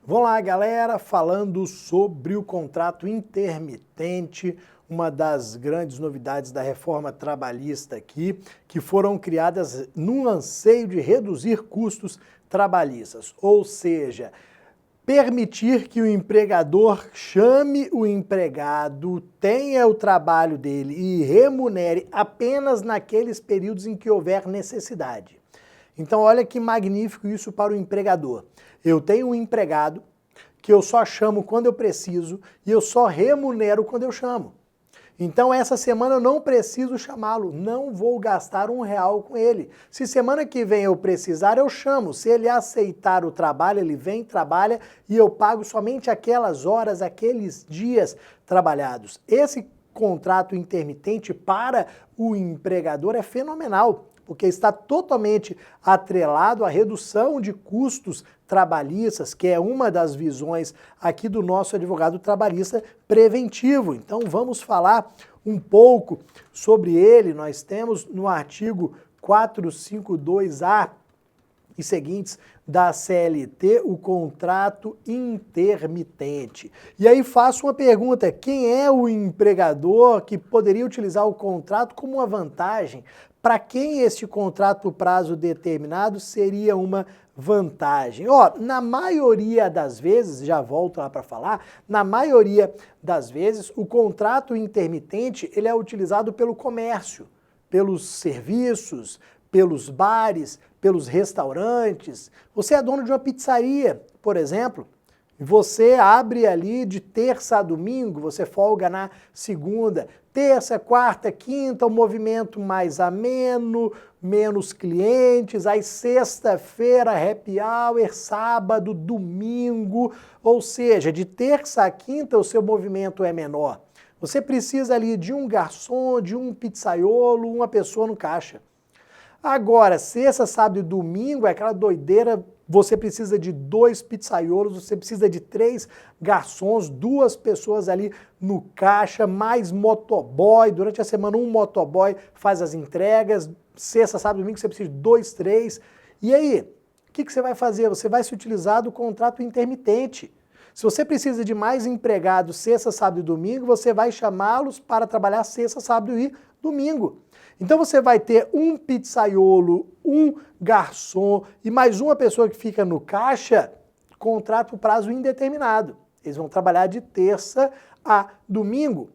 Vamos lá, galera, falando sobre o contrato intermitente, uma das grandes novidades da reforma trabalhista aqui, que foram criadas num anseio de reduzir custos trabalhistas, ou seja, permitir que o empregador chame o empregado, tenha o trabalho dele e remunere apenas naqueles períodos em que houver necessidade. Então, olha que magnífico isso para o empregador. Eu tenho um empregado que eu só chamo quando eu preciso e eu só remunero quando eu chamo. Então, essa semana eu não preciso chamá-lo, não vou gastar R$1 com ele. Se semana que vem eu precisar, eu chamo. Se ele aceitar o trabalho, ele vem, trabalha e eu pago somente aquelas horas, aqueles dias trabalhados. Esse contrato intermitente para o empregador é fenomenal, porque está totalmente atrelado à redução de custos trabalhistas, que é uma das visões aqui do nosso advogado trabalhista preventivo. Então vamos falar um pouco sobre ele. Nós temos no artigo 452A e seguintes da CLT o contrato intermitente. E aí faço uma pergunta: quem é o empregador que poderia utilizar o contrato como uma vantagem? Para quem este contrato por prazo determinado seria uma vantagem? Na maioria das vezes, já volto lá para falar, na maioria das vezes o contrato intermitente ele é utilizado pelo comércio, pelos serviços, pelos bares, pelos restaurantes. Você é dono de uma pizzaria, por exemplo, e você abre ali de terça a domingo, você folga na segunda, terça, quarta, quinta, o movimento mais ameno, menos clientes, aí sexta-feira, happy hour, sábado, domingo, ou seja, de terça a quinta o seu movimento é menor. Você precisa ali de um garçom, de um pizzaiolo, uma pessoa no caixa. Agora, sexta, sábado e domingo é aquela doideira, você precisa de 2 pizzaiolos, você precisa de 3 garçons, 2 pessoas ali no caixa, mais motoboy. Durante a semana um motoboy faz as entregas, sexta, sábado e domingo você precisa de 2, 3. E aí, o que você vai fazer? Você vai se utilizar do contrato intermitente. Se você precisa de mais empregados sexta, sábado e domingo, você vai chamá-los para trabalhar sexta, sábado e domingo. Então você vai ter um pizzaiolo, um garçom e mais uma pessoa que fica no caixa, contrato por prazo indeterminado. Eles vão trabalhar de terça a domingo.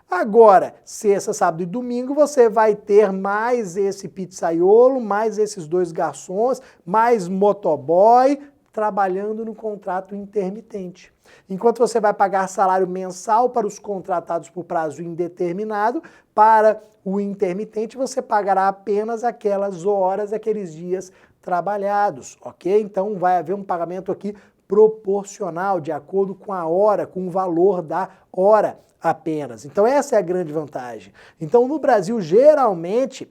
Agora, sexta, sábado e domingo, você vai ter mais esse pizzaiolo, mais esses 2 garçons, mais motoboy, trabalhando no contrato intermitente. Enquanto você vai pagar salário mensal para os contratados por prazo indeterminado, para o intermitente você pagará apenas aquelas horas, aqueles dias trabalhados, ok? Então vai haver um pagamento aqui proporcional, de acordo com a hora, com o valor da hora apenas. Então essa é a grande vantagem. Então no Brasil, geralmente,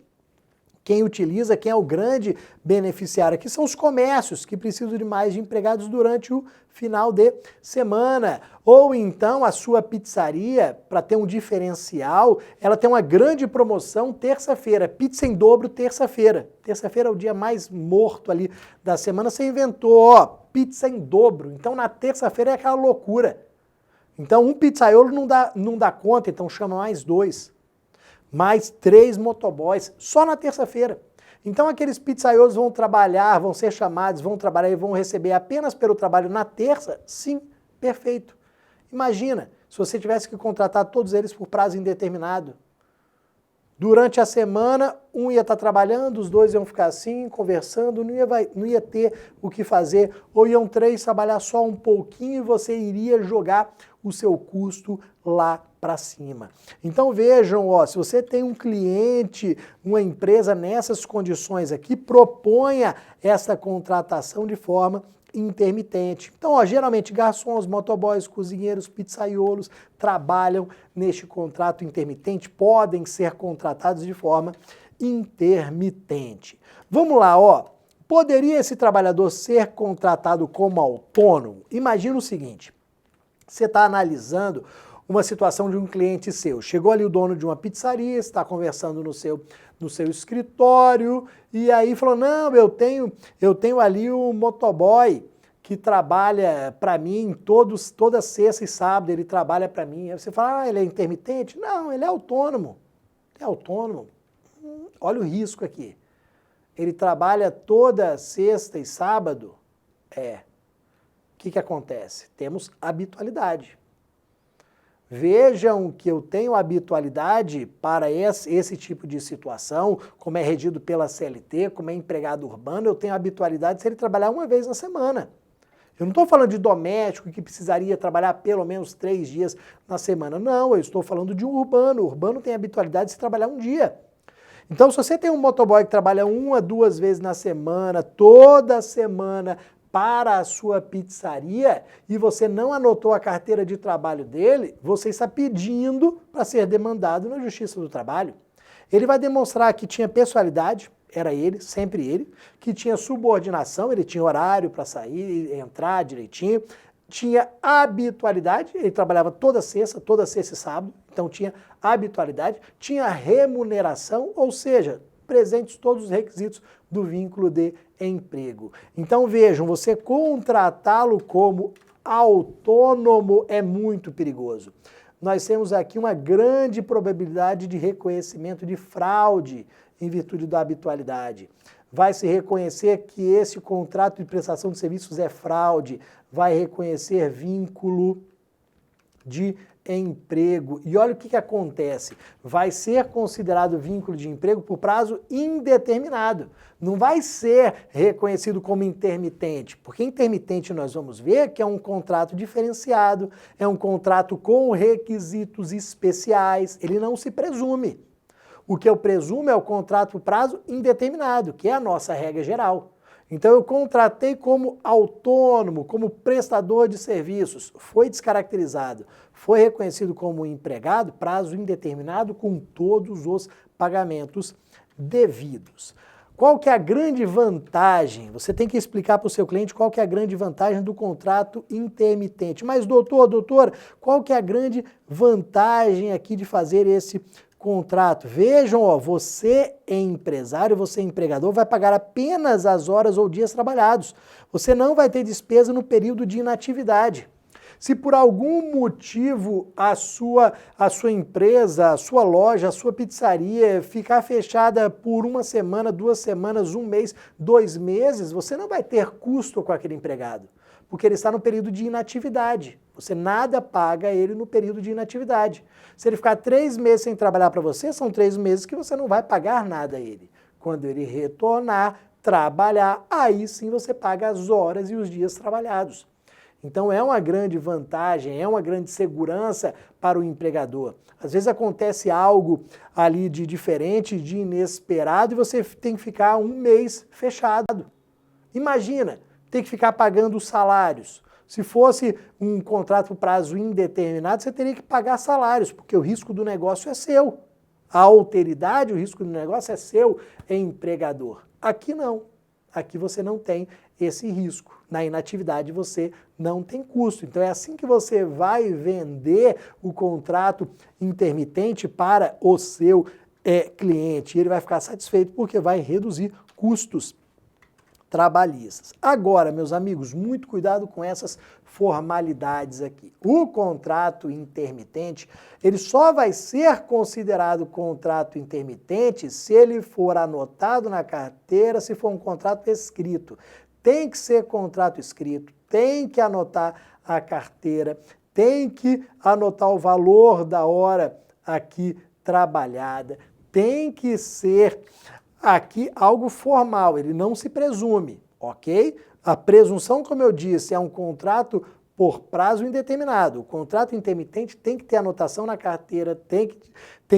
quem utiliza, quem é o grande beneficiário aqui são os comércios que precisam de mais de empregados durante o final de semana. Ou então a sua pizzaria, para ter um diferencial, ela tem uma grande promoção terça-feira, pizza em dobro terça-feira. Terça-feira é o dia mais morto ali da semana, você inventou, pizza em dobro. Então na terça-feira é aquela loucura. Então um pizzaiolo não dá conta, então chama mais 2. Mais 3 motoboys, só na terça-feira. Então aqueles pizzaiolos vão trabalhar, vão ser chamados, vão trabalhar e vão receber apenas pelo trabalho na terça? Sim, perfeito. Imagina, se você tivesse que contratar todos eles por prazo indeterminado. Durante a semana, um ia estar trabalhando, os 2 iam ficar assim, conversando, não ia ter o que fazer, ou iam 3 trabalhar só um pouquinho e você iria jogar o seu custo lá para cima. Então vejam, se você tem um cliente, uma empresa nessas condições aqui, proponha essa contratação de forma intermitente. Então, geralmente garçons, motoboys, cozinheiros, pizzaiolos trabalham neste contrato intermitente, podem ser contratados de forma intermitente. Vamos lá, poderia esse trabalhador ser contratado como autônomo? Imagina o seguinte, você está analisando uma situação de um cliente seu. Chegou ali o dono de uma pizzaria, está conversando no seu escritório e aí falou, não, eu tenho ali o motoboy que trabalha para mim toda sexta e sábado, ele trabalha para mim. Aí você fala, ele é intermitente? Não, ele é autônomo. Ele é autônomo. Olha o risco aqui. Ele trabalha toda sexta e sábado? O que acontece? Temos habitualidade. Vejam que eu tenho habitualidade para esse tipo de situação, como é regido pela CLT, como é empregado urbano, eu tenho habitualidade se ele trabalhar uma vez na semana. Eu não estou falando de doméstico que precisaria trabalhar pelo menos 3 dias na semana. Não, eu estou falando de um urbano. O urbano tem habitualidade de se trabalhar um dia. Então, se você tem um motoboy que trabalha 1 a 2 vezes na semana, toda semana, para a sua pizzaria, e você não anotou a carteira de trabalho dele, você está pedindo para ser demandado na Justiça do Trabalho. Ele vai demonstrar que tinha pessoalidade, era ele, sempre ele, que tinha subordinação, ele tinha horário para sair, entrar direitinho, tinha habitualidade, ele trabalhava toda sexta e sábado, então tinha habitualidade, tinha remuneração, ou seja, presentes todos os requisitos do vínculo de emprego. Então vejam, você contratá-lo como autônomo é muito perigoso. Nós temos aqui uma grande probabilidade de reconhecimento de fraude em virtude da habitualidade. Vai se reconhecer que esse contrato de prestação de serviços é fraude, vai reconhecer vínculo de emprego. E olha o que acontece, vai ser considerado vínculo de emprego por prazo indeterminado. Não vai ser reconhecido como intermitente, porque intermitente nós vamos ver que é um contrato diferenciado, é um contrato com requisitos especiais, ele não se presume. O que eu presumo é o contrato por prazo indeterminado, que é a nossa regra geral. Então eu contratei como autônomo, como prestador de serviços, foi descaracterizado, foi reconhecido como empregado, prazo indeterminado com todos os pagamentos devidos. Qual que é a grande vantagem? Você tem que explicar para o seu cliente qual que é a grande vantagem do contrato intermitente. Mas doutor, qual que é a grande vantagem aqui de fazer esse contrato? Vejam, você é empresário, você é empregador, vai pagar apenas as horas ou dias trabalhados. Você não vai ter despesa no período de inatividade. Se por algum motivo a sua empresa, a sua loja, a sua pizzaria ficar fechada por 1 semana, 2 semanas, 1 mês, 2 meses, você não vai ter custo com aquele empregado, porque ele está no período de inatividade. Você nada paga ele no período de inatividade. Se ele ficar 3 meses sem trabalhar para você, são 3 meses que você não vai pagar nada a ele. Quando ele retornar, trabalhar, aí sim você paga as horas e os dias trabalhados. Então é uma grande vantagem, é uma grande segurança para o empregador. Às vezes acontece algo ali de diferente, de inesperado, e você tem que ficar 1 mês fechado. Imagina, ter que ficar pagando os salários. Se fosse um contrato por prazo indeterminado, você teria que pagar salários, porque o risco do negócio é seu. A alteridade, o risco do negócio é seu, empregador. Aqui não. Aqui você não tem esse risco. Na inatividade você não tem custo. Então é assim que você vai vender o contrato intermitente para o seu cliente. E ele vai ficar satisfeito porque vai reduzir custos trabalhistas. Agora, meus amigos, muito cuidado com essas formalidades aqui. O contrato intermitente, ele só vai ser considerado contrato intermitente se ele for anotado na carteira, se for um contrato escrito. Tem que ser contrato escrito, tem que anotar a carteira, tem que anotar o valor da hora aqui trabalhada, tem que ser aqui algo formal, ele não se presume, ok? A presunção, como eu disse, é um contrato por prazo indeterminado. O contrato intermitente tem que ter anotação na carteira, tem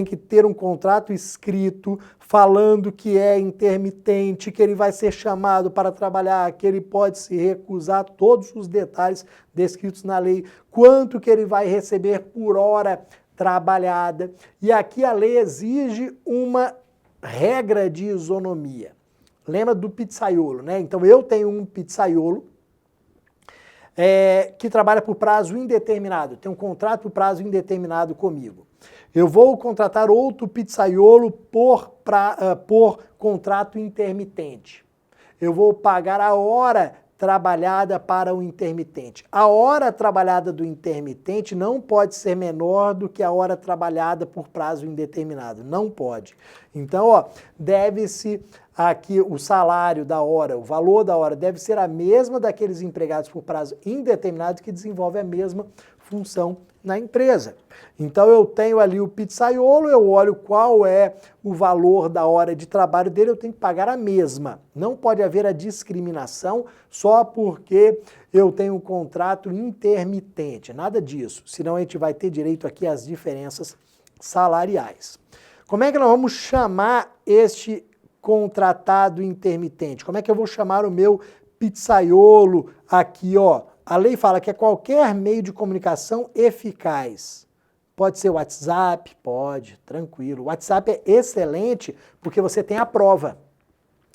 que ter um contrato escrito falando que é intermitente, que ele vai ser chamado para trabalhar, que ele pode se recusar, todos os detalhes descritos na lei, quanto que ele vai receber por hora trabalhada. E aqui a lei exige uma regra de isonomia. Lembra do pizzaiolo, né? Então eu tenho um pizzaiolo que trabalha por prazo indeterminado, tem um contrato por prazo indeterminado comigo. Eu vou contratar outro pizzaiolo por contrato intermitente. Eu vou pagar a hora trabalhada para o intermitente. A hora trabalhada do intermitente não pode ser menor do que a hora trabalhada por prazo indeterminado. Não pode. Então, ó, deve-se aqui o salário da hora, o valor da hora deve ser a mesma daqueles empregados por prazo indeterminado que desenvolvem a mesma função na empresa. Então eu tenho ali o pizzaiolo, eu olho qual é o valor da hora de trabalho dele, eu tenho que pagar a mesma. Não pode haver a discriminação só porque eu tenho um contrato intermitente, nada disso. Senão a gente vai ter direito aqui às diferenças salariais. Como é que nós vamos chamar este contratado intermitente? Como é que eu vou chamar o meu pizzaiolo aqui, ó? A lei fala que é qualquer meio de comunicação eficaz. Pode ser WhatsApp? Pode, tranquilo. O WhatsApp é excelente porque você tem a prova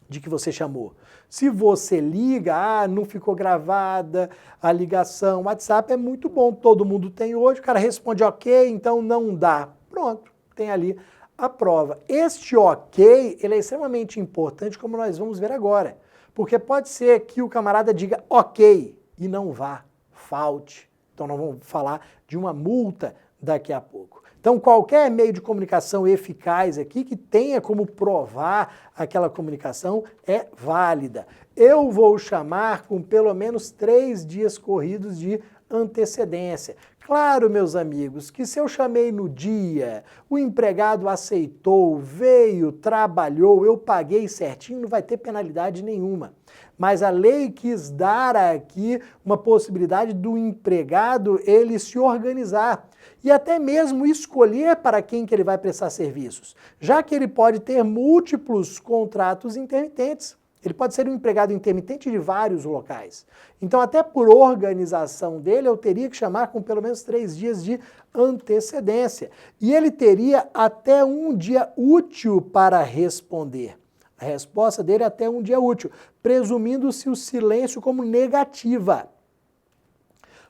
de que você chamou. Se você liga, não ficou gravada a ligação. O WhatsApp é muito bom, todo mundo tem hoje, o cara responde ok, então não dá. Pronto, tem ali a prova. Este ok, ele é extremamente importante, como nós vamos ver agora. Porque pode ser que o camarada diga ok e não vá, falte. Então nós vamos falar de uma multa daqui a pouco. Então qualquer meio de comunicação eficaz aqui que tenha como provar aquela comunicação é válida. Eu vou chamar com pelo menos 3 dias corridos de antecedência. Claro, meus amigos, que se eu chamei no dia, o empregado aceitou, veio, trabalhou, eu paguei certinho, não vai ter penalidade nenhuma. Mas a lei quis dar aqui uma possibilidade do empregado ele se organizar e até mesmo escolher para quem que ele vai prestar serviços, já que ele pode ter múltiplos contratos intermitentes. Ele pode ser um empregado intermitente de vários locais. Então, até por organização dele, eu teria que chamar com pelo menos 3 dias de antecedência. E ele teria até um dia útil para responder. A resposta dele é até um dia útil, presumindo-se o silêncio como negativa.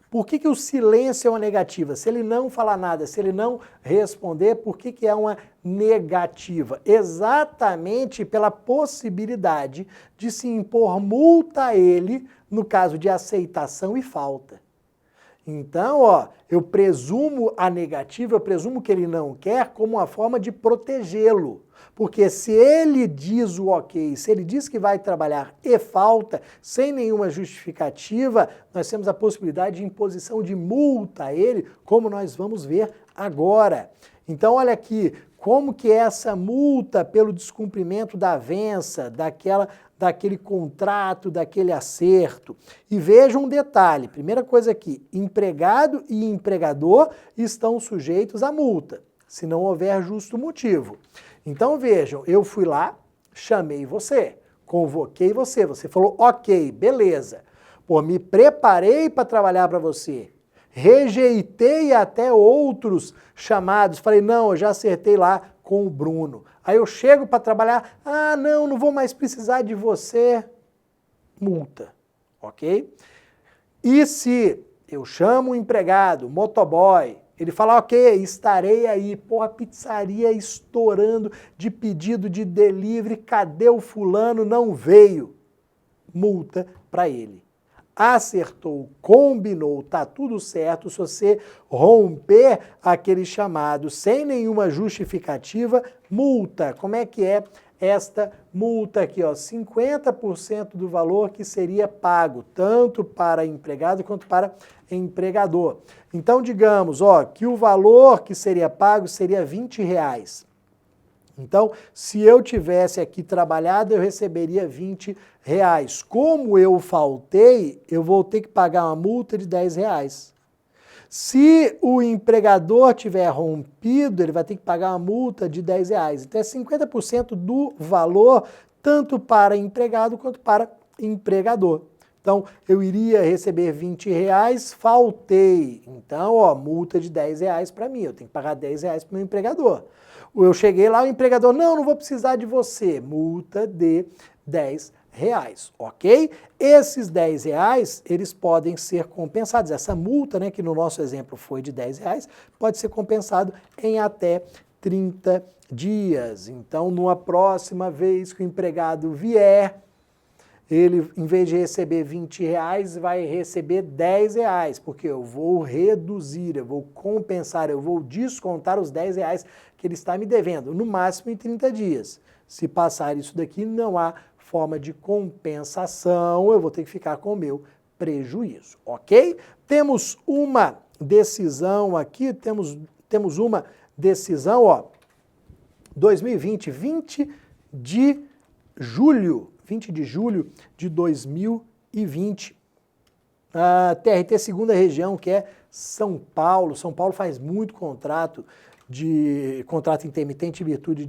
Por que o silêncio é uma negativa? Se ele não falar nada, se ele não responder, por que é uma negativa? Exatamente pela possibilidade de se impor multa a ele no caso de aceitação e falta. Então, ó, eu presumo a negativa, eu presumo que ele não quer como uma forma de protegê-lo. Porque se ele diz o ok, se ele diz que vai trabalhar e falta, sem nenhuma justificativa, nós temos a possibilidade de imposição de multa a ele, como nós vamos ver agora. Então, olha aqui, como que é essa multa pelo descumprimento da avença, daquele contrato, daquele acerto. E veja um detalhe, primeira coisa aqui, empregado e empregador estão sujeitos à multa, se não houver justo motivo. Então vejam, eu fui lá, chamei você, convoquei você, você falou ok, beleza. Pô, me preparei para trabalhar para você, rejeitei até outros chamados, falei não, eu já acertei lá com o Bruno. Aí eu chego para trabalhar, não vou mais precisar de você, multa, ok? E se eu chamo o empregado, motoboy, ele fala, ok, estarei aí, porra, pizzaria estourando de pedido de delivery, cadê o fulano? Não veio. Multa para ele. Acertou, combinou, tá tudo certo. Se você romper aquele chamado sem nenhuma justificativa, multa. Como é que é esta multa aqui, ó? 50% do valor que seria pago, tanto para empregado quanto para empregador. Então, digamos, ó, que o valor que seria pago seria R$20. Então, se eu tivesse aqui trabalhado, eu receberia R$20. Como eu faltei, eu vou ter que pagar uma multa de R$10. Se o empregador tiver rompido, ele vai ter que pagar uma multa de R$10. Então, é 50% do valor, tanto para empregado quanto para empregador. Então, eu iria receber R$20, faltei. Então, ó, multa de R$10 para mim. Eu tenho que pagar R$10 para o meu empregador. Eu cheguei lá, o empregador, não vou precisar de você. Multa de R$10, ok? Esses R$10, eles podem ser compensados. Essa multa, né, que no nosso exemplo foi de R$10, pode ser compensado em até 30 dias. Então, numa próxima vez que o empregado vier, ele, em vez de receber R$20, vai receber R$10, porque eu vou reduzir, eu vou compensar, eu vou descontar os R$10 que ele está me devendo, no máximo em 30 dias. Se passar isso daqui, não há forma de compensação, eu vou ter que ficar com o meu prejuízo, ok? Temos uma decisão aqui, temos uma decisão, ó, 2020, 20 de julho de 2020. A TRT segunda região, que é São Paulo. São Paulo faz muito contrato intermitente em virtude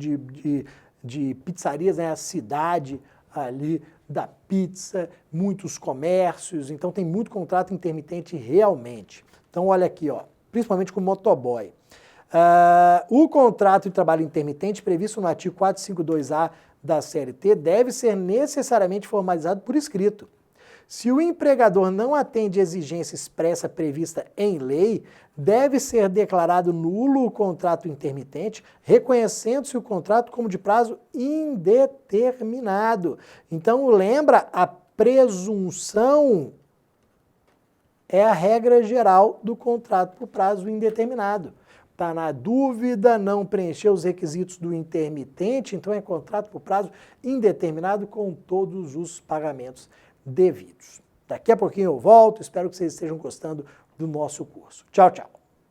de pizzarias, né? A cidade ali da pizza, muitos comércios, então tem muito contrato intermitente realmente. Então olha aqui, ó, principalmente com motoboy. O contrato de trabalho intermitente previsto no artigo 452A da CLT deve ser necessariamente formalizado por escrito. Se o empregador não atende exigência expressa prevista em lei, deve ser declarado nulo o contrato intermitente, reconhecendo-se o contrato como de prazo indeterminado. Então, lembra, a presunção é a regra geral do contrato por prazo indeterminado. Está na dúvida, não preencheu os requisitos do intermitente, então é contrato por prazo indeterminado com todos os pagamentos devidos. Daqui a pouquinho eu volto, espero que vocês estejam gostando do nosso curso. Tchau, tchau.